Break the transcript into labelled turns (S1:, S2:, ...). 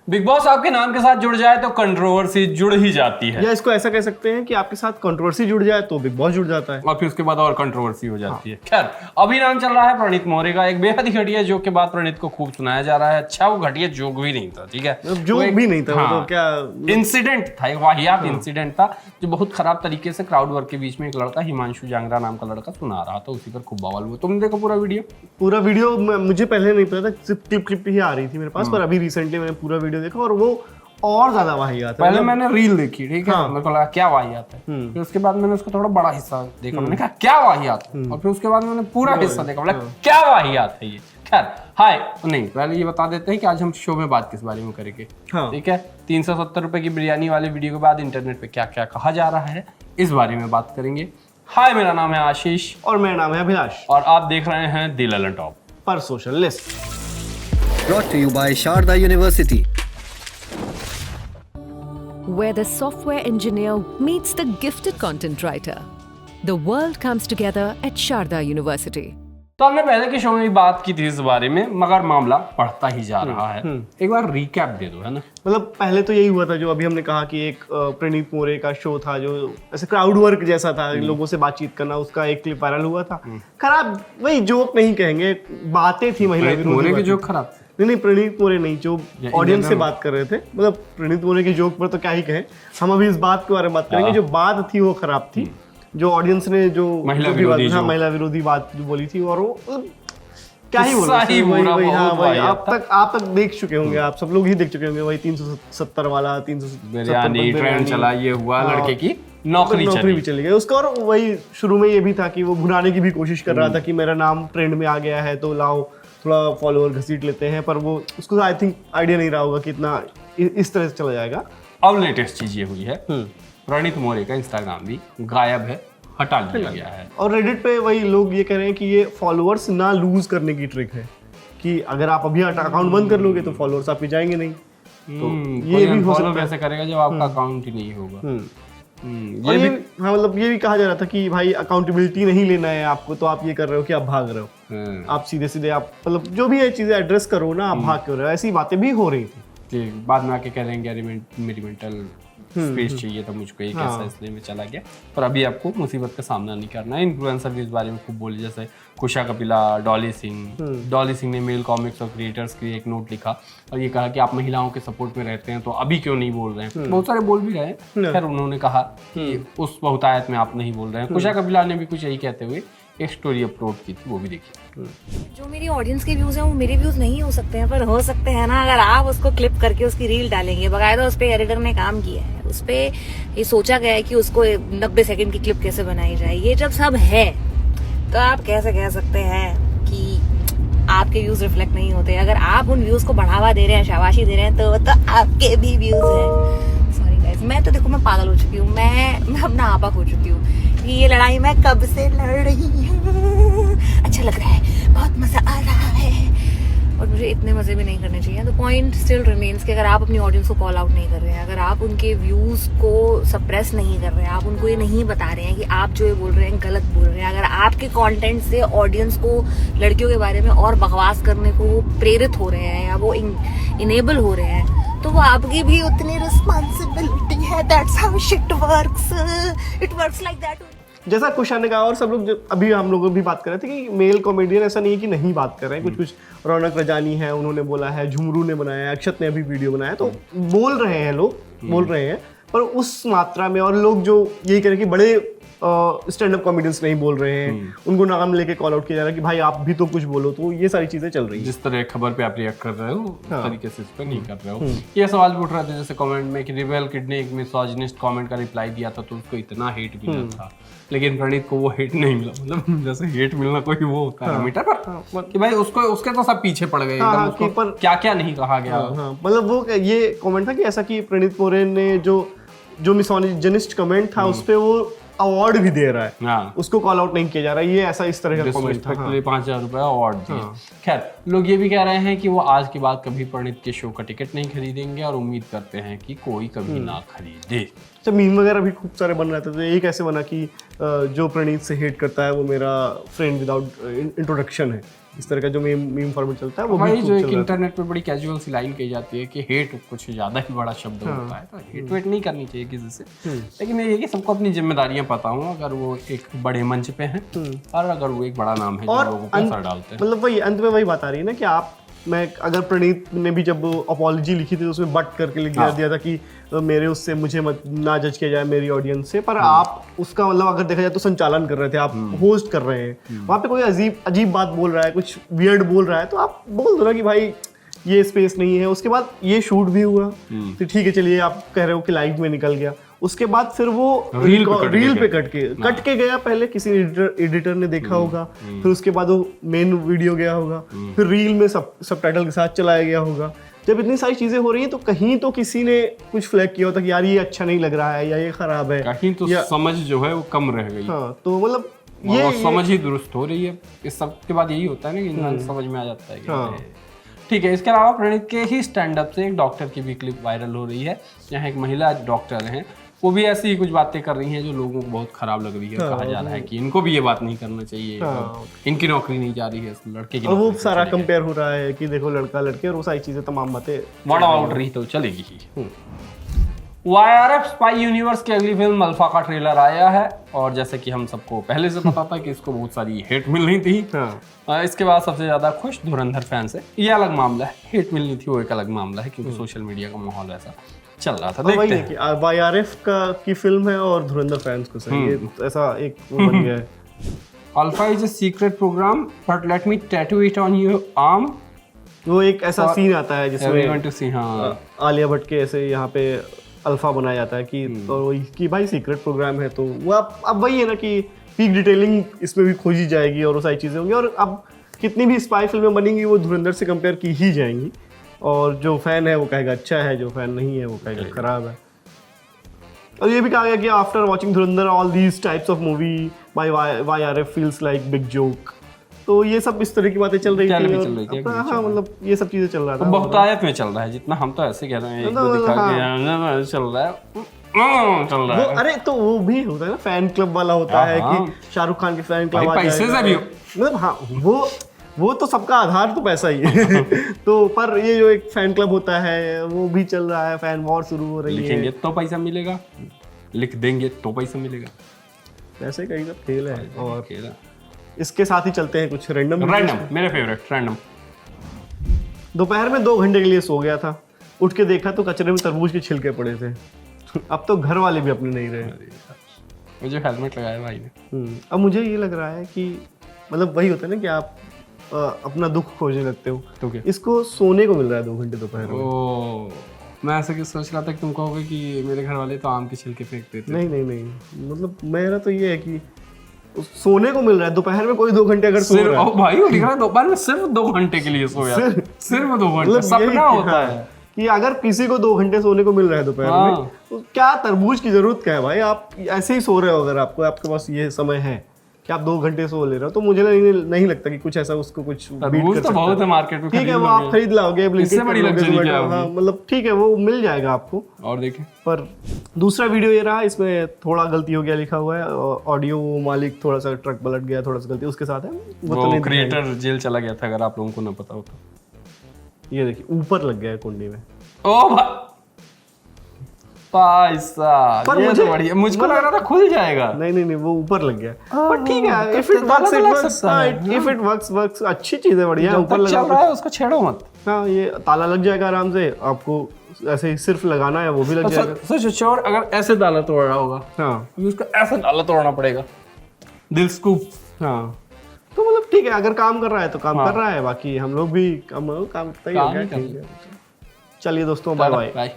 S1: Big boss आपके नाम के साथ जुड़ जाए तो कंट्रोवर्सी जुड़ ही जाती है,
S2: या इसको ऐसा कह सकते हैं कि आपके साथ कंट्रोवर्सी जुड़ जाए तो बिग बॉस जुड़ जाता है,
S1: और फिर उसके बाद और कंट्रोवर्सी हो जाती है। खैर, अभी नाम चल रहा है प्रणीत मौर्य का, एक बेहद ही घटिया जोक के बाद प्रणीत को खूब सुनाया जा रहा है। अच्छा, वो घटिया जोक भी नहीं था, ठीक है,
S2: जोक भी नहीं था, वो तो क्या
S1: इंसिडेंट था, एक वाहियात इंसिडेंट था जो बहुत खराब तरीके से क्राउड वर्क के बीच में एक लड़का हिमांशु जांगरा नाम का लड़का सुना रहा था, उसी पर खूब बवाल हुआ। तुमने देखा पूरा वीडियो?
S2: मुझे पहले नहीं पता था, सिर्फ क्लिप ही आ रही थी मेरे पास, पर अभी रिसेंटली मैंने पूरा वीडियो देखा और वो और ज्यादा वाहियात है।
S1: पहले मैंने रील देखी, ठीक है, मेरे को लगा क्या वाहियात है, फिर उसके बाद मैंने उसका थोड़ा बड़ा हिस्सा देखा, मैंने कहा क्या वाहियात है, और फिर उसके बाद मैंने पूरा हिस्सा देखा, बोला क्या वाहियात है ये। खैर, हाय नहीं, पहले ये बता देते हैं कि आज हम शो में बात किस बारे में करेंगे, ठीक है। 370 रुपए की बिरयानी वाले वीडियो के बाद इंटरनेट पे क्या क्या कहा जा रहा है, इस बारे में बात करेंगे। हाय, मेरा नाम है आशीष
S2: और मेरा नाम है अभिलाष,
S1: और आप देख रहे हैं दी ललन टॉप
S2: पर social list,
S3: brought to you by Sharda University,
S4: where the software engineer meets the gifted content writer. The world comes together at Sharda University.
S1: तो हमने पहले के शो में भी बात की थी इस बारे में, मगर मामला बढ़ता ही जा रहा है। एक बार रिकैप दे दो, है ना।
S2: मतलब पहले तो यही हुआ था जो अभी हमने कहा कि एक प्रणीत मौर्य का शो था जो ऐसे क्राउड वर्क जैसा था, लोगों से बातचीत करना, उसका एक क्लिप वायरल हुआ था। खराब, वही जोक नहीं कहेंगे, बातें थी महिला विरोधी
S1: की जोक खराब।
S2: नहीं, प्रणीत मौर्य नहीं, जो ऑडियंस से बात कर रहे थे, मतलब प्रणीत मौर्य की जोक पर तो क्या ही कहें, हम अभी इस बात के बारे में बात करेंगे। जो बात थी वो खराब थी, जो ऑडियंस ने जो महिला विरोधी बात जो बोली थी, और वो क्या ही बोल रहे वही आप तक देख चुके होंगे, आप सब लोग ही देख चुके होंगे, वही 370 वाला 370
S1: ट्रेंड चला, ये हुआ, लड़के की नौकरी
S2: भी चली गई उसका। और वही शुरू में ये भी था कि वो भुनाने की भी कोशिश कर रहा था कि मेरा नाम ट्रेंड में आ गया है तो लाओ थोड़ा फॉलोअर घसीट लेते हैं, पर वो उसको आई थिंक आइडिया नहीं रहा होगा कि इतना इस तरह से चला जाएगा।
S1: अब लेटेस्ट चीज ये हुई है, प्रणीत मौर्य का इंस्टाग्राम भी गायब है, हटा लिया गया है, और
S2: रेडिट पे वही लोग ये कह रहे हैं कि ये फॉलोअर्स ना लूज करने की ट्रिक है, कि अगर आप अभी अकाउंट बंद कर लोगे तो फॉलोअर्स आपके जाएंगे नहीं, तो ये भी फॉलो
S1: कैसे करेगा जब आपका अकाउंट ही नहीं होगा।
S2: ये मतलब ये भी कहा जा रहा था कि भाई अकाउंटेबिलिटी नहीं लेना है आपको, तो आप ये कर रहे हो कि आप भाग रहे हो, आप सीधे आप मतलब जो भी है चीजें एड्रेस करो ना, आप भाग क्यों रहे हो, ऐसी बातें भी हो रही थी।
S1: बाद में आके कह देंगे अरे मेरी मेंटल स्पेस चाहिए था मुझको, एक ऐसा इसलिए मैं चला गया। पर अभी आपको मुसीबत का सामना नहीं करना है। इन्फ्लुएंसर भी इस बारे में खूब बोले, जैसे कुशा कपिला, डॉली सिंह ने मेल कॉमिक्स और क्रिएटर्स के लिए एक नोट लिखा और ये कहा कि आप महिलाओं के सपोर्ट में रहते हैं तो अभी क्यों नहीं बोल रहे हैं। बहुत सारे बोल भी रहे हैं, खैर उन्होंने कहा कि उस बहुतायत में आप नहीं बोल रहे हैं। कुशा कपिला ने भी कुछ यही कहते हुए एक स्टोरी अपलोड की थी, वो भी देखिए।
S5: जो मेरी ऑडियंस के व्यूज हैं वो मेरे व्यूज नहीं हो सकते हैं, पर हो सकते हैं ना अगर आप उसको क्लिप करके उसकी रील डालेंगे। बकायदा उस पर एडिटर ने काम किया है, उस पर ये सोचा गया है कि उसको 90 सेकंड की क्लिप कैसे बनाई जाए। ये जब सब है तो आप कैसे कह सकते हैं कि आपके व्यूज रिफ्लेक्ट नहीं होते। अगर आप उन व्यूज को बढ़ावा दे रहे हैं, शाबाशी दे रहे हैं, तो आपके भी व्यूज हैं। सॉरी गाइस, मैं तो देखो मैं पागल हो चुकी हूँ, मैं अपना आपा हो चुकी हूँ। ये लड़ाई मैं कब से लड़ रही हूँ, अच्छा लग रहा है, बहुत मजा आ रहा है, और मुझे इतने मजे भी नहीं करने चाहिए। तो पॉइंट स्टिल रिमेन्स कि अगर आप अपनी ऑडियंस को कॉल आउट नहीं कर रहे हैं, अगर आप उनके व्यूज को सप्रेस नहीं कर रहे हैं, आप उनको ये नहीं बता रहे हैं कि आप जो ये बोल रहे हैं गलत बोल रहे हैं, अगर आपके कंटेंट से ऑडियंस को लड़कियों के बारे में और बकवास करने को प्रेरित हो रहे हैं या वो इनेबल हो रहे हैं, तो वो आपकी भी उतनी रिस्पॉन्सिबिलिटी है। That's how shit works, it works like that.
S2: जैसा कुशा ने कहा और सब लोग अभी हम लोग भी बात कर रहे थे कि मेल कॉमेडियन ऐसा नहीं है कि नहीं बात कर रहे हैं, कुछ रौनक रजानी है, उन्होंने बोला है, झुमरू ने बनाया है, अक्षत ने अभी वीडियो बनाया, तो बोल रहे हैं लोग, बोल रहे हैं, पर उस मात्रा में। और लोग जो यही कह रहे हैं कि बड़े स्टैंड अप कॉमेडियंस नहीं बोल रहे हैं, उनको नाम लेके कॉल आउट किया जा रहा है कि भाई आप भी तो कुछ बोलो, तो ये सारी चीजें चल रही है।
S1: जिस तरह खबर पे आप रिएक्ट कर रहे हो उस तरीके से इस पर नहीं कर रहे हो। ये सवाल भी उठ रहा था जैसे कमेंट में कि रिबेल किड ने एक मिसोजिनिस्ट कमेंट का रिप्लाई दिया था तो उसको इतना हेट मिला था, लेकिन प्रणीत को वो हेट नहीं मिला। मतलब जैसे हेट मिलना कोई वो पैरामीटर पर कि भाई उसके तो सब पीछे पड़ गए, पर क्या क्या नहीं कहा गया।
S2: मतलब वो ये कमेंट था कि ऐसा कि प्रणीत मौर्य ने जो मिसोजिनिस्ट कमेंट था उस पे वो अवार्ड भी दे रहा है, उसको कॉल आउट नहीं किया जा रहा है। ये ऐसा इस तरह का कमेंट था।
S1: 5,000 रुपए अवार्ड दिए। खैर, लोग ये भी कह रहे हैं कि वो आज के बाद कभी प्रणीत के शो का टिकट नहीं खरीदेंगे और उम्मीद करते हैं कि कोई कभी ना खरीदे।
S2: अच्छा, मीम वगैरह भी खूब सारे बन रहे थे, तो ये कैसे बना कि जो प्रणीत से हेट करता है वो मेरा फ्रेंड विदाउट इंट्रोडक्शन है। इस तरह का जो मीम फॉर्मेट चलता है वो भी
S1: वही
S2: खूब
S1: जो
S2: चल
S1: एक
S2: रहा था।
S1: इंटरनेट पे बड़ी कैजुअल सी लाइन कही जाती है कि हेट कुछ ज्यादा ही बड़ा शब्द होता है, तो हेट वेट नहीं करनी चाहिए किसी से। लेकिन ये है कि सबको अपनी जिम्मेदारियां पता हो, अगर वो एक बड़े मंच पे हैं और अगर वो एक बड़ा नाम है जो
S2: और
S1: लोगों पे असर डालते हैं।
S2: मतलब वही अंत में वही बात आ रही है ना कि आप मैं अगर प्रणीत ने भी जब अपॉलॉजी लिखी थी तो उसमें बट करके लिख दिया था कि मेरे उससे मुझे मत ना जज किया जाए मेरी ऑडियंस से, पर आप उसका मतलब अगर देखा जाए तो संचालन कर रहे थे, आप होस्ट कर रहे हैं, वहाँ पे कोई अजीब बात बोल रहा है, कुछ वियर्ड बोल रहा है, तो आप बोल दो ना कि भाई ये स्पेस नहीं है। उसके बाद ये शूट भी हुआ, तो ठीक है चलिए आप कह रहे हो कि लाइव में निकल गया, उसके बाद फिर वो
S1: रील पे
S2: कट के गया, पहले किसी एडिटर ने देखा होगा, फिर उसके बाद वो मेन वीडियो गया होगा, फिर रील में सबटाइटल के साथ चलाया गया होगा। जब इतनी सारी चीजें हो रही हैं तो कहीं तो किसी ने कुछ फ्लैग किया होता कि यार ये अच्छा नहीं लग रहा है या ये खराब है,
S1: कहीं तो समझ जो है वो कम रह गई।
S2: हाँ तो मतलब
S1: ये समझ ही दुरुस्त हो रही है। इस सब के बाद यही होता है ना कि इंसान समझ में आ जाता है कि ठीक है। इसके अलावा प्रणीत के ही स्टैंड अप से एक डॉक्टर की भी क्लिप वायरल हो रही है, जहाँ एक महिला डॉक्टर हैं, वो भी ऐसी ही कुछ बातें कर रही हैं जो लोगों को बहुत खराब लग रही है। कहा जा रहा है कि इनको भी ये बात नहीं करना चाहिए, इनकी नौकरी नहीं जा रही है, लड़के की
S2: और वो सारा कंपेयर हो रहा है कि देखो लड़का लड़के और वो सारी चीजें तमाम बातें
S1: वर्ड आउट रही तो चलेगी ही। YRF स्पाई यूनिवर्स की अगली फिल्म अल्फा का ट्रेलर आया है, और जैसे कि हम सबको पहले से पता था कि इसको बहुत सारी हेट मिल रही थी। इसके बाद सबसे ज्यादा खुश धुरंधर फैंस है, ये अलग मामला है। हेट मिलनी थी वो एक अलग मामला है, क्योंकि सोशल मीडिया का माहौल ऐसा चल रहा था। देखते हैं।
S2: YRF की फिल्म है और धुरंधर फैंस को सही ये ऐसा एक वो बन गया है।
S1: Alpha is a secret programme but let me tattoo it on your arm.
S2: वो एक ऐसा सीन आता है
S1: Everyone to see,
S2: जिसमें
S1: हाँ।
S2: आलिया भट्ट के ऐसे यहाँ पे अल्फा बनाया जाता है कि तो कि भाई सीक्रेट प्रोग्राम है, तो वो अब वही है ना कि पीक डिटेलिंग इसमें भी खोजी जाएगी और वो सारी चीज़ें होंगी, और अब कितनी भी स्पाई फिल्में बनेंगी वो धुरंधर से कंपेयर की ही जाएंगी, और जो फैन है वो कहेगा अच्छा है, जो फैन नहीं है वो कहेगा खराब है। और ये भी कहा गया कि after watching Dhurandhar all these types of movie by YRF feels like big joke. तो ये सब इस तरह की बातें चल रही थी। हाँ मतलब ये सब चीजें चल रहा था,
S1: बहुतायत में चल रहा है। जितना हम तो ऐसे कह रहे हैं, एक दो दिखा के चल रहा है।
S2: वो अरे तो वो भी होता है ना, फैन क्लब वाला होता है कि शाहरुख खान के फैन क्लब
S1: पैसे से भी
S2: मतलब हाँ वो तो सबका आधार तो पैसा ही है। तो पर ये जो एक फैन क्लब होता है वो भी चल रहा है, फैन वॉर शुरू हो रही है।
S1: लिखेंगे तो पैसा मिलेगा, लिख देंगे तो पैसा मिलेगा,
S2: वैसे कहीं सब खेल है। और
S1: खेल
S2: इसके साथ ही चलते हैं कुछ रैंडम।
S1: मेरे फेवरेट रैंडम।
S2: दोपहर में 2 घंटे के लिए सो गया था, उठ के देखा तो कचरे में तरबूज के छिलके पड़े थे। अब तो घर वाले भी अपने नहीं रहे।
S1: मुझे हेलमेट लगाया भाई ने।
S2: अब मुझे ये लग रहा है कि मतलब वही होता है ना कि आप अपना दुख खोजने लगते हो,
S1: तो क्या
S2: इसको सोने को मिल रहा है 2 घंटे दोपहर में।
S1: ओ मैं ऐसा सोच रहा था कि तुम कहोगे कि मेरे घर वाले तो आम के छिलके फेंकते थे।
S2: नहीं मतलब मेरा तो ये है कि सोने को मिल रहा है दोपहर में, कोई 2 घंटे अगर सो रहा है।
S1: भाई वो लिख रहा है दोपहर में सिर्फ 2 घंटे के लिए सोया, सिर्फ 2 घंटे। सपना होता है
S2: कि अगर किसी को 2 घंटे सोने को मिल रहा है दोपहर में, तो क्या तरबूज की जरूरत क्या है भाई? आप ऐसे ही सो रहे हो, अगर आपके पास ये समय है कि आप 2 घंटे सो ले रहे हो, तो मुझे नहीं लगता कि कुछ ऐसा उसको कुछ बीट कर सकता है।
S1: बहुत है मार्केट में,
S2: ठीक है वो आप खरीद लाओगे,
S1: इससे बड़ी लग्जरी क्या होगी?
S2: हाँ मतलब ठीक है वो मिल जाएगा आपको।
S1: और देखें,
S2: पर दूसरा वीडियो ये रहा, इसमें थोड़ा गलती हो गया लिखा हुआ है, ऑडियो मालिक थोड़ा सा ट्रक पलट गया, थोड़ा सा गलती उसके साथ है।
S1: वो क्रिएटर जेल चला गया था, अगर आप लोगों को ना पता हो तो।
S2: ये देखिए ऊपर लग गया है कुंडी में।
S1: ओ भाई साहब, ये तो बढ़िया। मुझको लग रहा था खुल जाएगा।
S2: नहीं वो ऊपर लग गया। पर ठीक है, if it works if it works अच्छी चीज है, बढ़िया। ऊपर
S1: चल रहा है उसको छेड़ो मत।
S2: हाँ ये ताला लग जाएगा आराम से, आपको ऐसे ही सिर्फ लगाना है वो भी लग जाएगा।
S1: सोचो चोर अगर ऐसे ताला तोड़ रहा होगा,
S2: हाँ
S1: उसको ऐसे ताला तोड़ना पड़ेगा, दिल स्कूप।
S2: हाँ तो मतलब ठीक है, अगर काम कर रहा है तो काम कर रहा है, बाकी हम लोग भी काम करते ही होंगे। चलिए दोस्तों, बाय बाय।